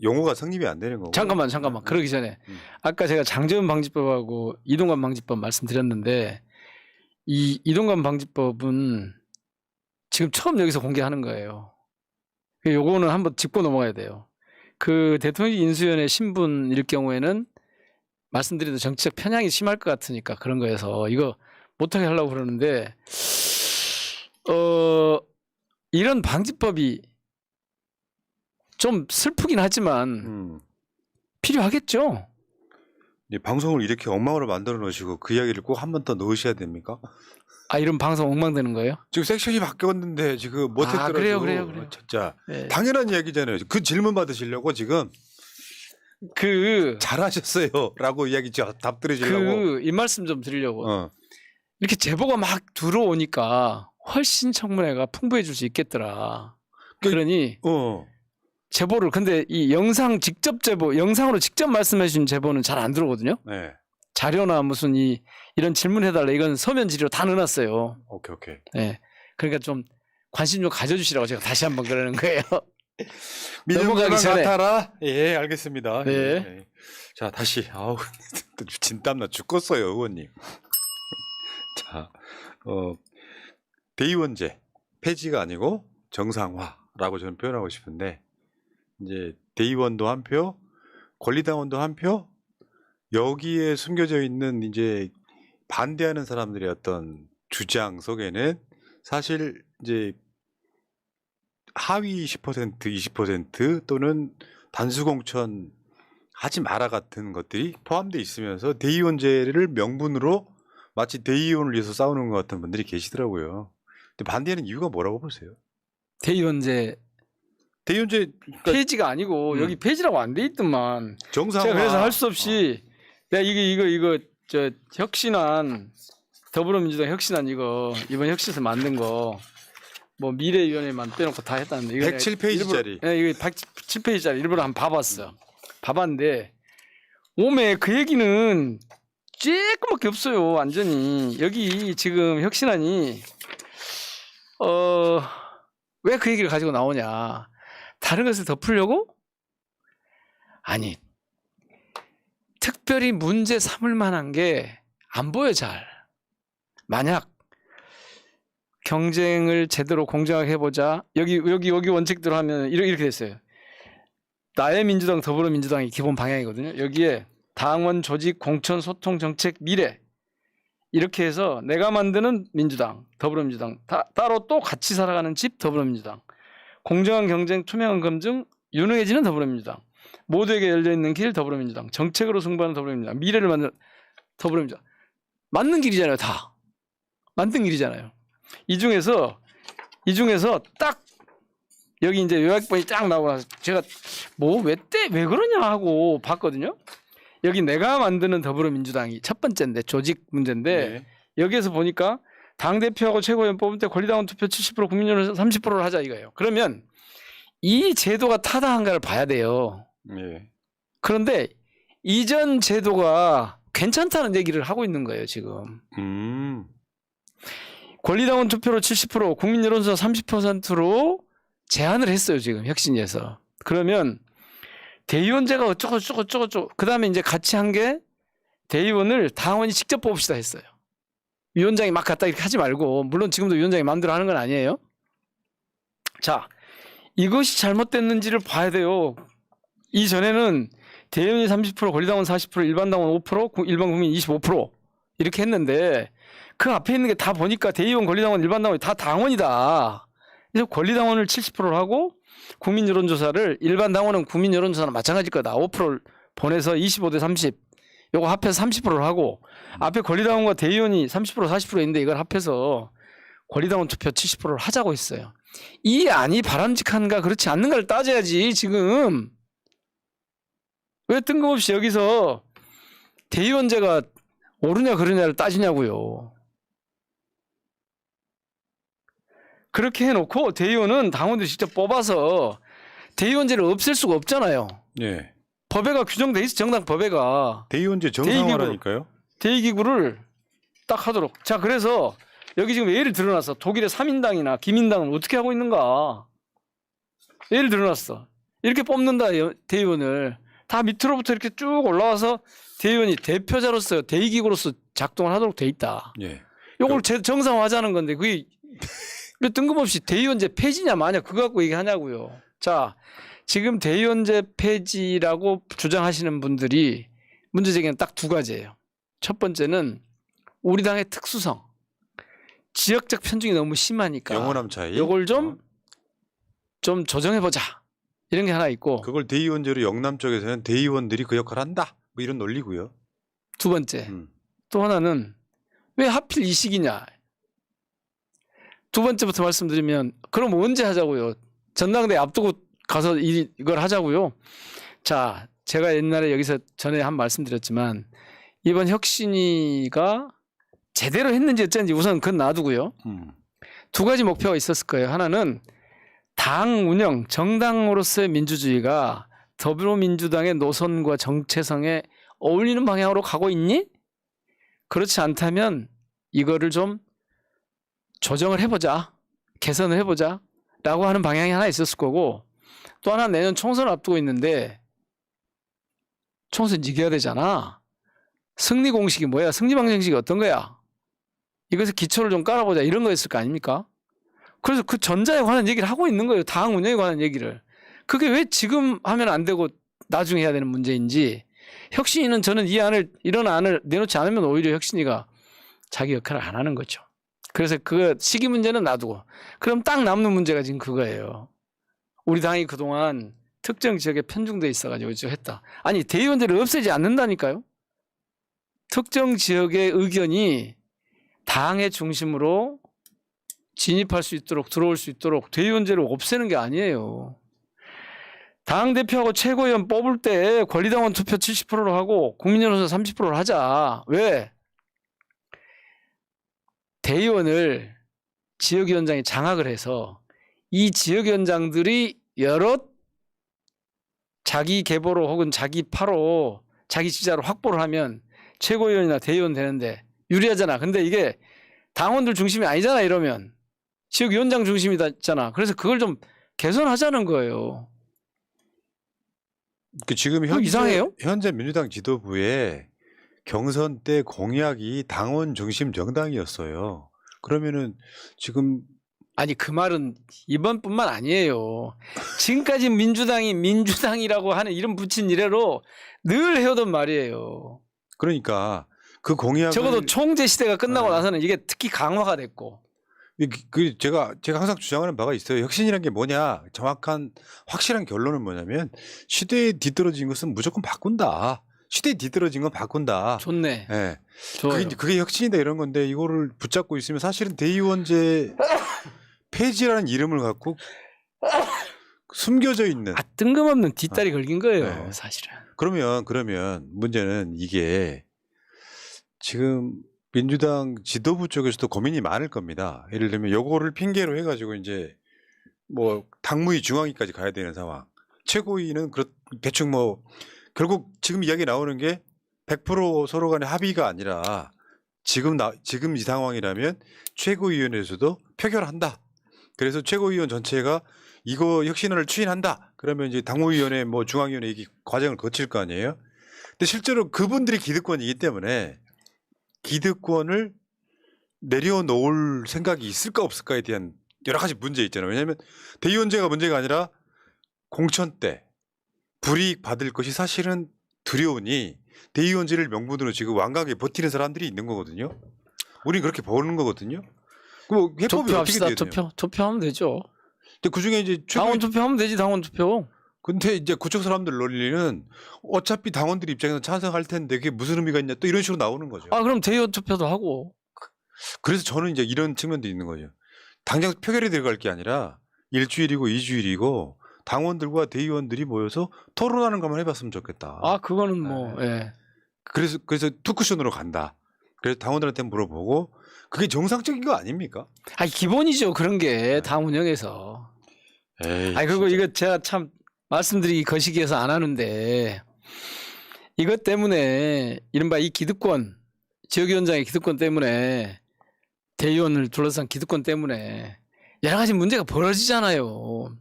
용어가 성립이 안 되는 거고.
잠깐만. 그러기 전에 아까 제가 장제원 방지법하고 이동관 방지법 말씀드렸는데 이 이동관 방지법은 지금 처음 여기서 공개하는 거예요. 요거는 한번 짚고 넘어가야 돼요. 그 대통령 인수위원회 신분일 경우에는 말씀드린 정치적 편향이 심할 것 같으니까 그런 거여서 이거 못하게 하려고 그러는데 이런 방지법이 좀 슬프긴 하지만 필요하겠죠.
방송을 이렇게 엉망으로 만들어 놓으시고 그 이야기를 꼭 한 번 더 넣으셔야 됩니까?
이런 방송 엉망되는 거예요?
지금 섹션이 바뀌었는데 지금 못했더라도
그래요.
진짜
네.
당연한 이야기잖아요. 그 질문 받으시려고 지금 잘하셨어요라고 이야기 답 들으시려고.
이 말씀 좀 드리려고.
어.
이렇게 제보가 막 들어오니까 훨씬 청문회가 풍부해질 수 있겠더라. 그러니 제보를 근데 이 영상 직접 제보, 영상으로 직접 말씀해 주신 제보는 잘 안 들어오거든요.
네.
자료나 무슨 이런 질문해달라 이건 서면 지료 다 넣어놨어요.
오케이.
네. 그러니까 좀 관심 좀 가져주시라고 제가 다시 한번 그러는 거예요.
민영배만
넘어가기 전에.
같아라. 예, 알겠습니다.
네.
예. 자, 다시 진땀나 죽겠어요, 의원님. 자, 대의원제 폐지가 아니고 정상화라고 저는 표현하고 싶은데 이제 대의원도 한 표, 권리당원도 한 표, 여기에 숨겨져 있는 이제 반대하는 사람들의 어떤 주장 속에는 사실 이제 하위 10%, 20% 또는 단수공천 하지 마라 같은 것들이 포함되어 있으면서 대의원제를 명분으로 마치 대의원을 위해서 싸우는 것 같은 분들이 계시더라고요. 근데 반대하는 이유가 뭐라고 보세요?
대의원제
대의원제
폐지가 아니고 여기 폐지라고 안 돼 있더만.
정상화.
제가 그래서 할 수 없이 내가 이거 저 혁신안 더불어민주당 혁신안 이거 이번 혁신에서 만든 거 뭐 미래위원회만 빼놓고 다 했다는데 이거
107페이지짜리.
네, 이거 107페이지짜리 일부러 한번 봐봤어. 봐봤는데 오메 그 얘기는 쬐끔밖에 없어요. 완전히 여기 지금 혁신안이 왜 그 얘기를 가지고 나오냐? 다른 것을 덮으려고? 아니. 특별히 문제 삼을 만한 게 안 보여 잘. 만약 경쟁을 제대로 공정하게 해보자. 여기 원칙대로 하면 이렇게 됐어요. 나의 민주당, 더불어민주당이 기본 방향이거든요. 여기에 당원 조직, 공천, 소통, 정책, 미래 이렇게 해서 내가 만드는 민주당, 더불어민주당 따로 또 같이 살아가는 집 더불어민주당, 공정한 경쟁, 투명한 검증, 유능해지는 더불어민주당, 모두에게 열려있는 길 더불어민주당, 정책으로 승부하는 더불어민주당, 미래를 만드는 더불어민주당. 맞는 길이잖아요. 다 만든 길이잖아요. 이 중에서 딱 여기 이제 요약본이 쫙 나오고 나서 제가 왜 그러냐 하고 봤거든요. 여기 내가 만드는 더불어민주당이 첫 번째인데 조직 문제인데
네.
여기에서 보니까 당대표하고 최고위원 뽑을 때 권리당원 투표 70% 국민연금 30%를 하자 이거예요. 그러면 이 제도가 타당한가를 봐야 돼요.
네.
그런데 이전 제도가 괜찮다는 얘기를 하고 있는 거예요, 지금. 권리당원 투표로 70%, 국민 여론조사 30%로 제한을 했어요, 지금 혁신위에서. 그러면 대의원제가 어쩌고 그다음에 이제 같이 한 게 대의원을 당원이 직접 뽑읍시다 했어요. 위원장이 막 갔다 이렇게 하지 말고, 물론 지금도 위원장이 마음대로 하는 건 아니에요. 자, 이것이 잘못됐는지를 봐야 돼요. 이전에는 대의원이 30%, 권리당원 40%, 일반당원 5%, 일반 국민 25% 이렇게 했는데 그 앞에 있는 게 다 보니까 대의원, 권리당원, 일반당원이 다 당원이다. 그래서 권리당원을 70%를 하고 국민 여론조사를 일반 당원은 국민 여론조사랑 마찬가지일 거다. 5%를 보내서 25대 30 요거 합해서 30%를 하고 앞에 권리당원과 대의원이 30% 40% 있는데 이걸 합해서 권리당원 투표 70%를 하자고 했어요. 이 안이 바람직한가 그렇지 않는가를 따져야지 지금. 왜 뜬금없이 여기서 대의원제가 옳으냐 그러냐를 따지냐고요. 그렇게 해놓고 대의원은 당원들이 직접 뽑아서 대의원제를 없앨 수가 없잖아요.
네.
법에가 규정돼 있어. 정당 법에가.
대의원제 정상화라니까요.
대의기구를 딱 하도록. 자, 그래서 여기 지금 예를 들어놨어. 독일의 3인당이나 기민당은 어떻게 하고 있는가. 예를 들어놨어. 이렇게 뽑는다 대의원을. 다 밑으로부터 이렇게 쭉 올라와서 대의원이 대표자로서 대의기구로서 작동을 하도록 돼 있다.
예.
요걸 정상화하자는 건데 그게 왜 뜬금없이 대의원제 폐지냐 마냐 그거 갖고 얘기하냐고요. 자, 지금 대의원제 폐지라고 주장하시는 분들이 문제제기는 딱 두 가지예요. 첫 번째는 우리 당의 특수성, 지역적 편중이 너무 심하니까
영호남 차이.
요걸 좀 조정해보자 이런 게 하나 있고,
그걸 대의원제로 영남 쪽에서는 대의원들이 그 역할을 한다. 뭐 이런 논리고요.
두 번째 또 하나는 왜 하필 이 시기냐. 두 번째부터 말씀드리면 그럼 언제 하자고요. 전당대회 앞두고 가서 이걸 하자고요. 자, 제가 옛날에 여기서 전에 한 말씀 드렸지만 이번 혁신위가 제대로 했는지 어쩐지 우선 그건 놔두고요. 두 가지 목표가 있었을 거예요. 하나는 당 운영, 정당으로서의 민주주의가 더불어민주당의 노선과 정체성에 어울리는 방향으로 가고 있니? 그렇지 않다면 이거를 좀 조정을 해보자, 개선을 해보자 라고 하는 방향이 하나 있었을 거고, 또 하나 내년 총선을 앞두고 있는데 총선 이겨야 되잖아. 승리 공식이 뭐야? 승리 방정식이 어떤 거야? 이것에 기초를 좀 깔아보자 이런 거였을 거 아닙니까? 그래서 그 전자에 관한 얘기를 하고 있는 거예요. 당 운영에 관한 얘기를. 그게 왜 지금 하면 안 되고 나중에 해야 되는 문제인지. 혁신위는 저는 이런 안을 내놓지 않으면 오히려 혁신위가 자기 역할을 안 하는 거죠. 그래서 그 시기 문제는 놔두고, 그럼 딱 남는 문제가 지금 그거예요. 우리 당이 그동안 특정 지역에 편중돼 있어가지고 했다. 아니, 대의원제를 없애지 않는다니까요. 특정 지역의 의견이 당의 중심으로 진입할 수 있도록, 들어올 수 있도록 대의원제를 없애는 게 아니에요. 당대표하고 최고위원 뽑을 때 권리당원 투표 70%로 하고 국민여론조사 30%를 하자. 왜? 대의원을 지역위원장이 장악을 해서 이 지역위원장들이 여러 자기 계보로 혹은 자기 파로 자기 지지자로 확보를 하면 최고위원이나 대의원 되는데 유리하잖아. 근데 이게 당원들 중심이 아니잖아. 이러면 지역위원장 중심이잖아. 그래서 그걸 좀 개선하자는 거예요.
그 지금
이상해요?
현재 민주당 지도부에 경선 때 공약이 당원 중심 정당이었어요. 그러면은 지금
아니 그 말은 이번뿐만 아니에요. 지금까지 민주당이 민주당이라고 하는 이름 붙인 이래로 늘 해오던 말이에요.
그러니까 그 공약을
적어도 총재 시대가 끝나고
네.
나서는 이게 특히 강화가 됐고.
제가 항상 주장하는 바가 있어요. 혁신이란 게 뭐냐? 정확한 확실한 결론은 뭐냐면 시대에 뒤떨어진 것은 무조건 바꾼다. 시대에 뒤떨어진 건 바꾼다.
좋네.
예.
좋아요.
그게 혁신이다 이런 건데 이거를 붙잡고 있으면 사실은 대의원제 폐지라는 이름을 갖고 숨겨져 있는.
아, 뜬금없는 뒷다리 걸긴 거예요.
네.
사실은.
그러면 문제는 이게 지금 민주당 지도부 쪽에서도 고민이 많을 겁니다. 예를 들면 요거를 핑계로 해가지고 이제 뭐 당무위 중앙위까지 가야 되는 상황. 최고위는 대충 뭐 결국 지금 이야기 나오는 게 100% 서로 간의 합의가 아니라 지금 이 상황이라면 최고위원회에서도 표결한다. 그래서 최고위원 전체가 이거 혁신을 추진한다. 그러면 이제 당무위원회 뭐 중앙위원회 이 과정을 거칠 거 아니에요. 근데 실제로 그분들이 기득권이기 때문에 기득권을 내려놓을 생각이 있을까 없을까에 대한 여러 가지 문제 있잖아요. 왜냐하면 대의원제가 문제가 아니라 공천 때 불이익 받을 것이 사실은 두려우니 대의원제를 명분으로 지금 완강하게 버티는 사람들이 있는 거거든요. 우리는 그렇게 보는 거거든요. 뭐 해법이 어떻게
투표합시다.
되요?
투표하면 되죠.
근데 그 중에 이제
당원 투표하면 되지. 당원 투표.
근데 이제 그쪽 사람들 논리는 어차피 당원들 입장에서 찬성할 텐데 그게 무슨 의미가 있냐 또 이런 식으로 나오는 거죠.
아 그럼 대의원 투표도 하고.
그래서 저는 이제 이런 측면도 있는 거죠. 당장 표결에 들어갈 게 아니라 일주일이고 이주일이고 당원들과 대의원들이 모여서 토론하는 것만 해봤으면 좋겠다.
아 그거는 뭐. 예.
그래서 투쿠션으로 간다. 그래서 당원들한테 물어보고 그게 정상적인 거 아닙니까?
아 기본이죠. 그런 게 당 운영에서.
에이,
아니 그리고
진짜.
이거 제가 참 말씀드리기 거시기해서 안 하는데 이것 때문에 이른바 이 기득권 지역위원장의 기득권 때문에 대의원을 둘러싼 기득권 때문에 여러 가지 문제가 벌어지잖아요.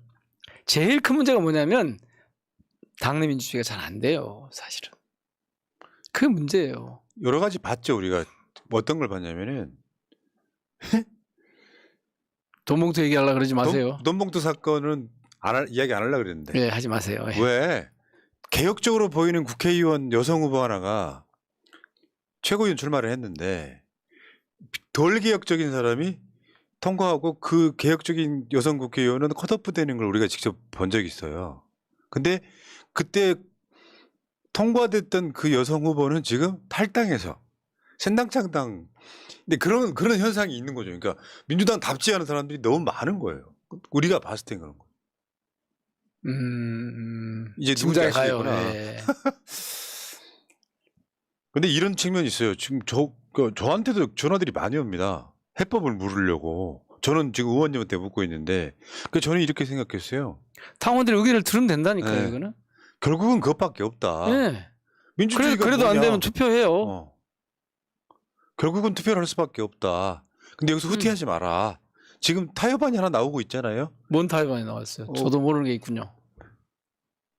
제일 큰 문제가 뭐냐면 당내 민주주의가 잘 안 돼요. 사실은 그게 문제예요.
여러 가지 봤죠 우리가. 어떤 걸 봤냐면은
돈봉투 얘기하려고 그러지 마세요.
돈봉투 사건은 이야기 안 하려고 그랬는데
네, 하지 마세요. 예.
왜 개혁적으로 보이는 국회의원 여성 후보 하나가 최고위원 출마를 했는데 덜 개혁적인 사람이 통과하고 그 개혁적인 여성 국회의원은 컷오프 되는 걸 우리가 직접 본 적이 있어요. 근데 그때 통과됐던 그 여성 후보는 지금 탈당해서 새당창당. 근데 그런 현상이 있는 거죠. 그러니까 민주당답지 않은 사람들이 너무 많은 거예요. 우리가 봤을 땐 그런 거. 이제 누군지
지금 잘 가요.
아시겠구나.
예.
근데 이런 측면이 있어요. 지금 저한테도 전화들이 많이 옵니다. 해법을 물으려고. 저는 지금 의원님한테 묻고 있는데, 저는 이렇게 생각했어요.
당원들의 의견을 들으면 된다니까요.
네.
이거는.
결국은 그것밖에 없다.
네.
민주주의가
그래도 안
뭐냐.
되면 투표해요.
결국은 투표를 할 수밖에 없다. 근데 여기서 후퇴하지 마라. 지금 타협안이 하나 나오고 있잖아요.
뭔 타협안이 나왔어요? 저도 모르는 게 있군요.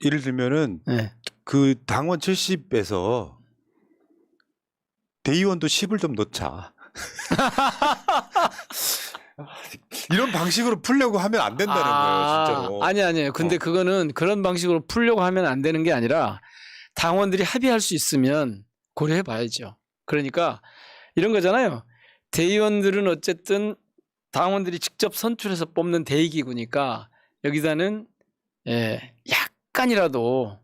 예를 들면은
네.
그 당원 70에서 대의원도 10을 좀 넣자. 이런 방식으로 풀려고 하면 안 된다는 거예요, 진짜로.
아니에요. 근데 그거는 그런 방식으로 풀려고 하면 안 되는 게 아니라 당원들이 합의할 수 있으면 고려해 봐야죠. 그러니까 이런 거잖아요. 대의원들은 어쨌든 당원들이 직접 선출해서 뽑는 대의기구니까 여기다는 약간이라도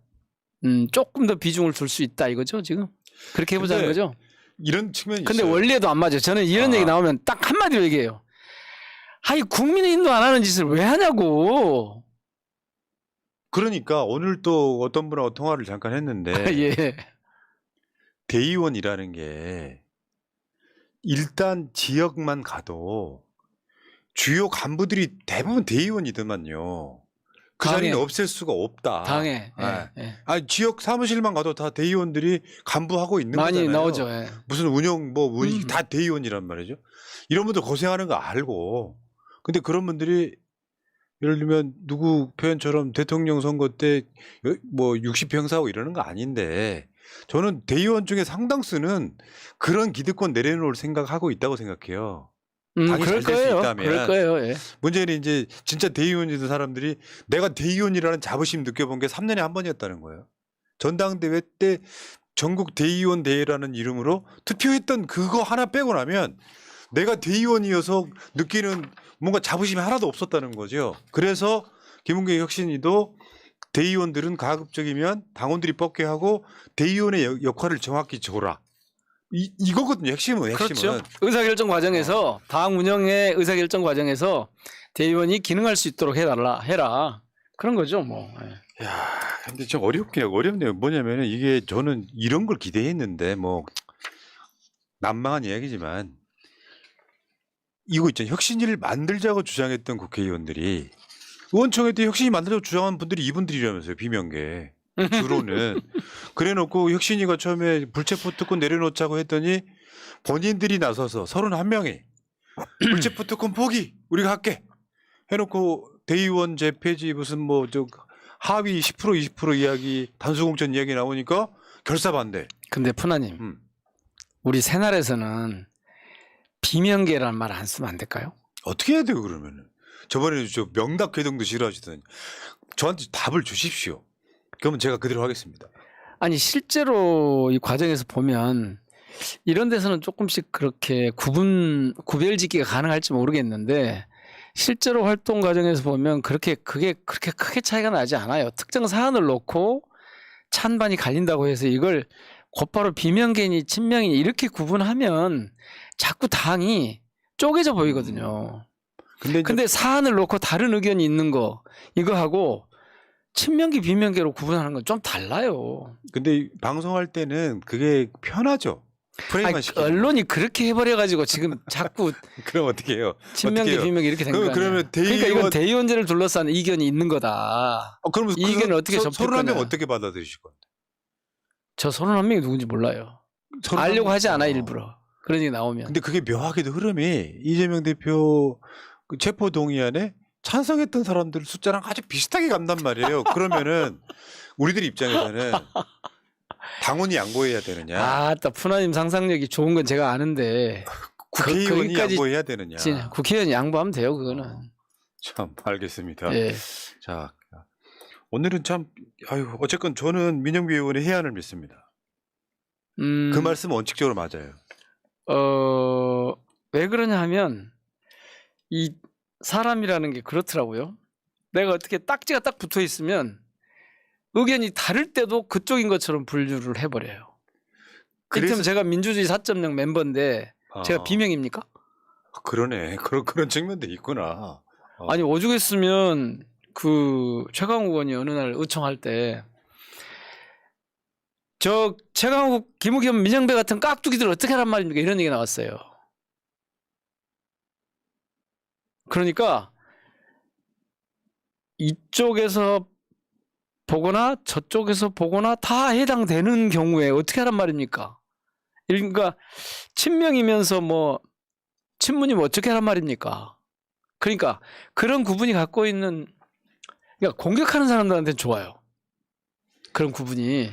조금 더 비중을 둘 수 있다 이거죠, 지금? 그렇게 해보자는
근데
거죠?
이런 측면이
근데
있어요.
원리에도 안 맞아요. 저는 이런 얘기 나오면 딱 한마디로 얘기해요. 아니 국민의힘도 안 하는 짓을 왜 하냐고.
그러니까 오늘 또 어떤 분하고 통화를 잠깐 했는데
예.
대의원이라는 게 일단 지역만 가도 주요 간부들이 대부분 대의원이더만요. 그
당해.
자리는 없앨 수가 없다.
당해.
네.
예.
아니, 지역 사무실만 가도 다 대의원들이 간부하고 있는
많이
거잖아요.
나오죠. 예.
무슨 운영 다 대의원이란 말이죠. 이런 분들 고생하는 거 알고. 근데 그런 분들이 예를 들면 누구 표현처럼 대통령 선거 때 뭐 60표 행사하고 이러는 거 아닌데 저는 대의원 중에 상당수는 그런 기득권 내려놓을 생각하고 있다고 생각해요. 당이
그럴
잘 될 수
거예요.
있다면
그럴 거예요. 예.
문제는 이제 진짜 대의원이던 사람들이 내가 대의원이라는 자부심 느껴본 게 3년에 한 번이었다는 거예요. 전당대회 때 전국 대의원 대회라는 이름으로 투표했던 그거 하나 빼고 나면 내가 대의원이어서 느끼는 뭔가 자부심이 하나도 없었다는 거죠. 그래서 김은경 혁신이도 대의원들은 가급적이면 당원들이 뽑게 하고 대의원의 역할을 정확히 줘라. 이거거든요. 핵심은.
그렇죠. 의사결정 과정에서 당 운영의 의사결정 과정에서 대의원이 기능할 수 있도록 해라. 그런 거죠, 뭐. 예.
야, 근데 좀 어렵네요. 뭐냐면은 이게 저는 이런 걸 기대했는데 뭐 난망한 이야기지만 이거 있잖아요. 혁신위를 만들자고 주장했던 국회의원들이 의원총회 때 혁신위 만들자고 주장한 분들이 이분들이라면서요. 비명계. 주로는. 그래놓고 혁신위가 처음에 불체포 특권 내려놓자고 했더니 본인들이 나서서 31명이 불체포 특권 포기 우리가 할게 해놓고 대의원제 폐지 무슨 뭐 저 하위 10% 20% 이야기 단수공천 이야기 나오니까 결사 반대.
근데 푸나님, 우리 새날에서는 비명계라는 말 안 쓰면 안 될까요?
어떻게 해야 돼요 그러면은? 저번에 저 명답 개정도 싫어하시더니 저한테 답을 주십시오. 그러면 제가 그대로 하겠습니다.
아니 실제로 이 과정에서 보면 이런 데서는 조금씩 그렇게 구별짓기가 가능할지 모르겠는데 실제로 활동 과정에서 보면 그게 그렇게 크게 차이가 나지 않아요. 특정 사안을 놓고 찬반이 갈린다고 해서 이걸 곧바로 비명계니 친명이니 이렇게 구분하면 자꾸 당이 쪼개져 보이거든요. 근데 사안을 놓고 다른 의견이 있는 거 이거하고 친명계 비명계로 구분하는 건 좀 달라요.
근데 방송할 때는 그게 편하죠. 프레임만 시키고.
언론이 그렇게 해버려가지고 지금 자꾸
그럼 어떻게 해요?
친명계 비명계 이렇게 된 거예요.
그러면
그러니까 이건 대의원제를 둘러싼 이견이 있는 거다.
그럼
이 의견을 어떻게 접할
서른 한 명
거냐.
어떻게 받아들이실 건데?
저 31명이 누군지 몰라요. 알려고 하지 않아 일부러. 그런 얘기 나오면.
근데 그게 묘하게도 흐름이 이재명 대표 그 체포 동의안에 찬성했던 사람들 숫자랑 아주 비슷하게 간단 말이에요. 그러면은 우리들 입장에서는 당원이 양보해야 되느냐?
아따 푸나님 상상력이 좋은 건 제가 아는데
국회의원이
거기까지
양보해야 되느냐?
국회의원이 양보하면 돼요 그거는.
참 알겠습니다.
예.
자 오늘은 참 어쨌건 저는 민영비 의원의 해안을 믿습니다. 그 말씀은 원칙적으로 맞아요.
왜 그러냐 하면 이 사람이라는 게 그렇더라고요. 내가 어떻게 딱지가 딱 붙어 있으면 의견이 다를 때도 그쪽인 것처럼 분류를 해버려요. 그렇다면 제가 민주주의 4.0 멤버인데 제가 비명입니까?
그러네. 그런 측면도 있구나.
아니 오죽했으면 그 최강욱 의원이 어느 날 의청할 때 저 최강욱, 김우겸, 민영배 같은 깍두기들 어떻게 하란 말입니까? 이런 얘기 나왔어요. 그러니까 이쪽에서 보거나 저쪽에서 보거나 다 해당되는 경우에 어떻게 하란 말입니까? 그러니까 친명이면서 뭐 친문이면 어떻게 하란 말입니까? 그러니까 그런 구분이 갖고 있는 그러니까 공격하는 사람들한테는 좋아요. 그런 구분이.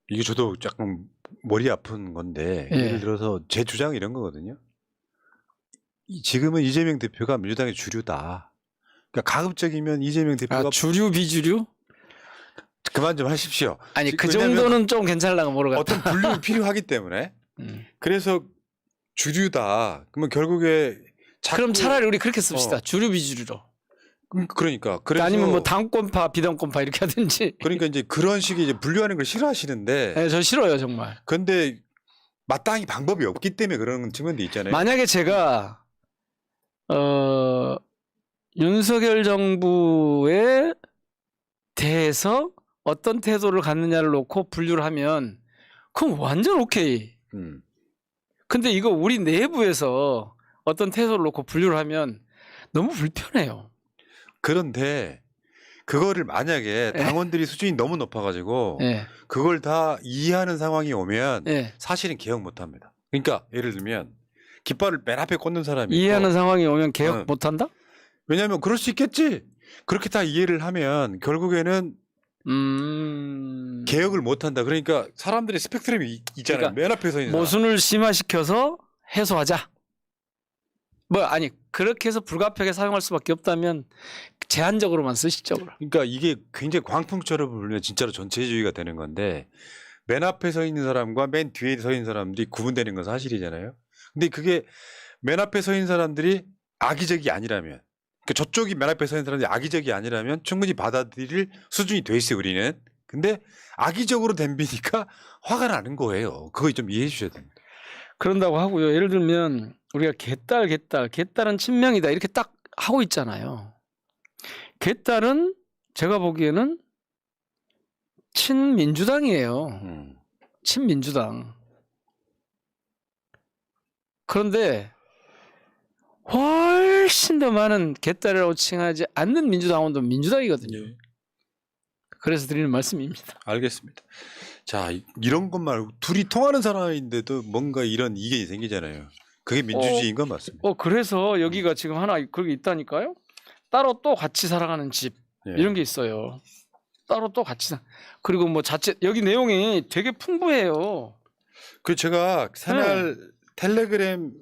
이게 저도 약간 머리 아픈 건데 예를 들어서 제 주장이 이런 거거든요. 지금은 이재명 대표가 민주당의 주류다. 그러니까 가급적이면 이재명 대표가
주류 비주류?
그만 좀 하십시오.
아니 그 정도는 좀 괜찮을라고 모르겠다.
어떤 분류가 필요하기 때문에 그래서 주류다. 그러면 결국에
그럼 차라리 우리 그렇게 씁시다. 주류 비주류로.
그러니까 그래서
아니면 뭐 당권파 비당권파 이렇게 하든지.
그러니까 이제 그런 식의 이제 분류하는 걸 싫어하시는데.
네, 저 싫어요 정말.
근데 마땅히 방법이 없기 때문에 그런 측면도 있잖아요.
만약에 제가 윤석열 정부에 대해서 어떤 태도를 갖느냐를 놓고 분류를 하면 그럼 완전 오케이. 근데 이거 우리 내부에서 어떤 태도를 놓고 분류를 하면 너무 불편해요. 그런데
그거를 만약에 당원들이 수준이 너무 높아가지고 그걸 다 이해하는 상황이 오면 사실은 개혁 못합니다. 그러니까 예를 들면 깃발을 맨 앞에 꽂는 사람이
이해하는 상황이 오면 개혁 못한다?
왜냐하면 그럴 수 있겠지. 그렇게 다 이해를 하면 결국에는 개혁을 못한다. 그러니까 사람들의 스펙트럼이 있잖아요. 그러니까 맨 앞에 서 있는
모순을 심화시켜서 해소하자. 뭐 아니 그렇게 해서 불가피하게 사용할 수밖에 없다면 제한적으로만 쓰시죠. 그럼.
그러니까 이게 굉장히 광풍처럼 불면 진짜로 전체주의가 되는 건데 맨 앞에 서 있는 사람과 맨 뒤에 서 있는 사람들이 구분되는 건 사실이잖아요. 근데 그게 맨 앞에 서 있는 사람들이 악의적이 아니라면 그러니까 저쪽이 맨 앞에 서 있는 사람들이 악의적이 아니라면 충분히 받아들일 수준이 돼 있어요 우리는. 근데 악의적으로 덤비니까 화가 나는 거예요. 그거 좀 이해해 주셔야 됩니다.
그런다고 하고요. 예를 들면 우리가 개딸은 친명이다 이렇게 딱 하고 있잖아요. 개딸은 제가 보기에는 친민주당이에요. 친민주당. 그런데 훨씬 더 많은 개딸이라고 칭하지 않는 민주당원도 민주당이거든요. 그래서 드리는 말씀입니다.
알겠습니다. 자, 이런 것 말고 둘이 통하는 사람인데도 뭔가 이런 이견이 생기잖아요. 그게 민주주의인 건 맞습니다.
그래서 여기가 지금 하나 그게 있다니까요. 따로 또 같이 살아가는 집
예.
이런 게 있어요. 따로 또 같이 그리고 뭐 자체 여기 내용이 되게 풍부해요.
그 제가 새날 텔레그램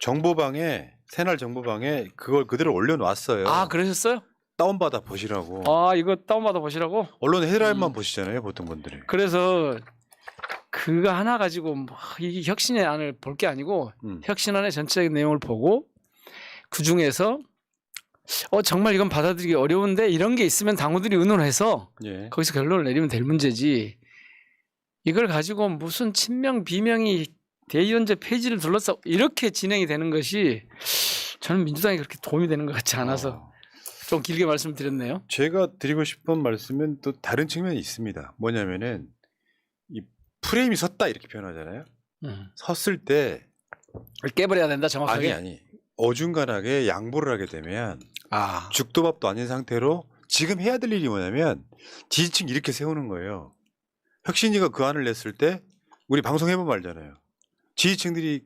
정보방에 새날 정보방에 그걸 그대로 올려놨어요.
아 그러셨어요?
다운받아 보시라고.
아 이거 다운받아 보시라고?
언론 헤드라인만 보시잖아요, 보통 분들이.
그래서 그거 하나 가지고 뭐 이 혁신의 안을 볼 게 아니고 혁신안의 전체적인 내용을 보고 그 중에서 정말 이건 받아들이기 어려운데 이런 게 있으면 당원들이 의논해서
예.
거기서 결론을 내리면 될 문제지 이걸 가지고 무슨 친명 비명이 대의원제 폐지를 둘러싸고 이렇게 진행이 되는 것이 저는 민주당이 그렇게 도움이 되는 것 같지 않아서 좀 길게 말씀드렸네요.
제가 드리고 싶은 말씀은 또 다른 측면이 있습니다. 뭐냐면은 이 프레임이 섰다 이렇게 표현하잖아요. 섰을 때
깨버려야 된다 정확하게.
아니 어중간하게 양보를 하게 되면
아
죽도밥도 아닌 상태로 지금 해야 될 일이 뭐냐면 지지층 이렇게 세우는 거예요. 혁신이가 그 안을 냈을 때 우리 방송해보면 알잖아요. 지지층들이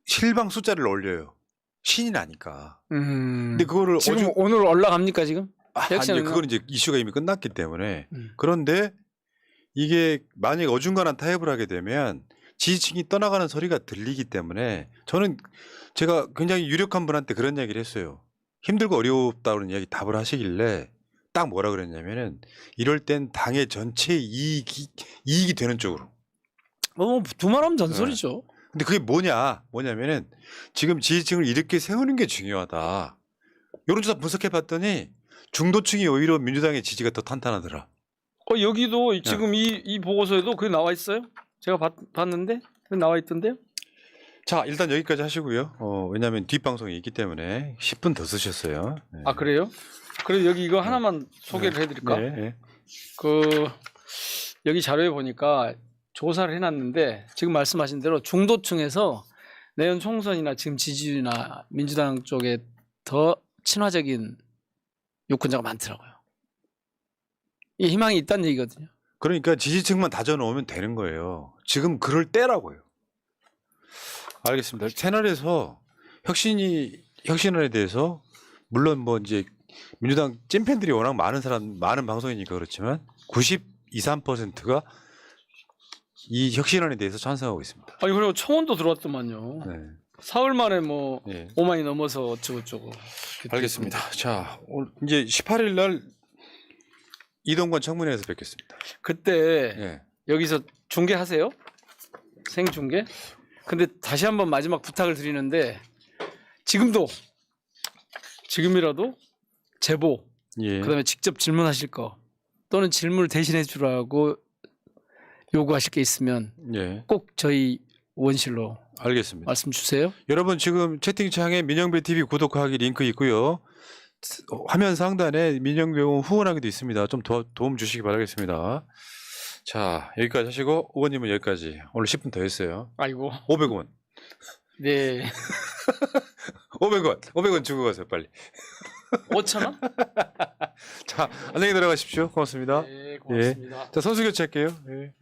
실방 숫자를 올려요. 신이 나니까. 근데 그거를
지금 오늘 올라갑니까 지금?
아니요, 그건 이제 이슈가 이미 끝났기 때문에. 그런데 이게 만약에 어중간한 타협을 하게 되면 지지층이 떠나가는 소리가 들리기 때문에 저는 제가 굉장히 유력한 분한테 그런 이야기를 했어요. 힘들고 어렵다는 이야기 답을 하시길래 딱 뭐라 그랬냐면은 이럴 땐 당의 전체 이익이 되는 쪽으로.
두말하면 잔소리죠.
근데 그게 뭐냐면은 지금 지지층을 이렇게 세우는 게 중요하다. 여론조사 분석해 봤더니 중도층이 오히려 민주당의 지지가 더 탄탄하더라.
여기도 지금 이 보고서에도 그게 나와 있어요? 제가 봤는데 나와 있던데요?
자, 일단 여기까지 하시고요. 왜냐하면 뒷방송이 있기 때문에 10분 더 쓰셨어요. 네.
아 그래요? 그래도 여기 이거 하나만 소개를 해드릴까?
네.
그 여기 자료에 보니까 조사를 해놨는데 지금 말씀하신 대로 중도층에서 내년 총선이나 지금 지지율이나 민주당 쪽에 더 친화적인 유권자가 많더라고요. 이 희망이 있다는 얘기거든요.
그러니까 지지층만 다져놓으면 되는 거예요. 지금 그럴 때라고요. 알겠습니다. 채널에서 혁신안에 대해서 물론 뭐 이제 민주당 찐팬들이 워낙 많은 방송이니까 그렇지만 93%가 이 혁신안에 대해서 찬성하고 있습니다.
아니 그리고 청원도 들어왔더만요.
네.
사흘 만에 뭐
네.
5만이 넘어서 어쩌고저쩌고.
알겠습니다. 자, 오늘 이제 18일 날 이동관 청문회에서 뵙겠습니다.
그때
네.
여기서 중계하세요? 생중계? 근데 다시 한번 마지막 부탁을 드리는데 지금이라도 제보
예.
그다음에 직접 질문하실 거 또는 질문을 대신해 주라고 요구하실 게 있으면
예.
꼭 저희 원실로
알겠습니다.
말씀 주세요.
여러분 지금 채팅창에 민영배 TV 구독하기 링크 있고요. 화면 상단에 민영배 의원 후원하기도 있습니다. 좀 도움 주시기 바라겠습니다. 자, 여기까지 하시고 의원님은 여기까지. 오늘 10분 더 했어요.
아이고.
500원.
네.
500원 주고 가세요, 빨리.
5,000원?
자, 안녕히 들어가십시오. 고맙습니다.
네, 고맙습니다.
자, 선수 교체할게요. 예.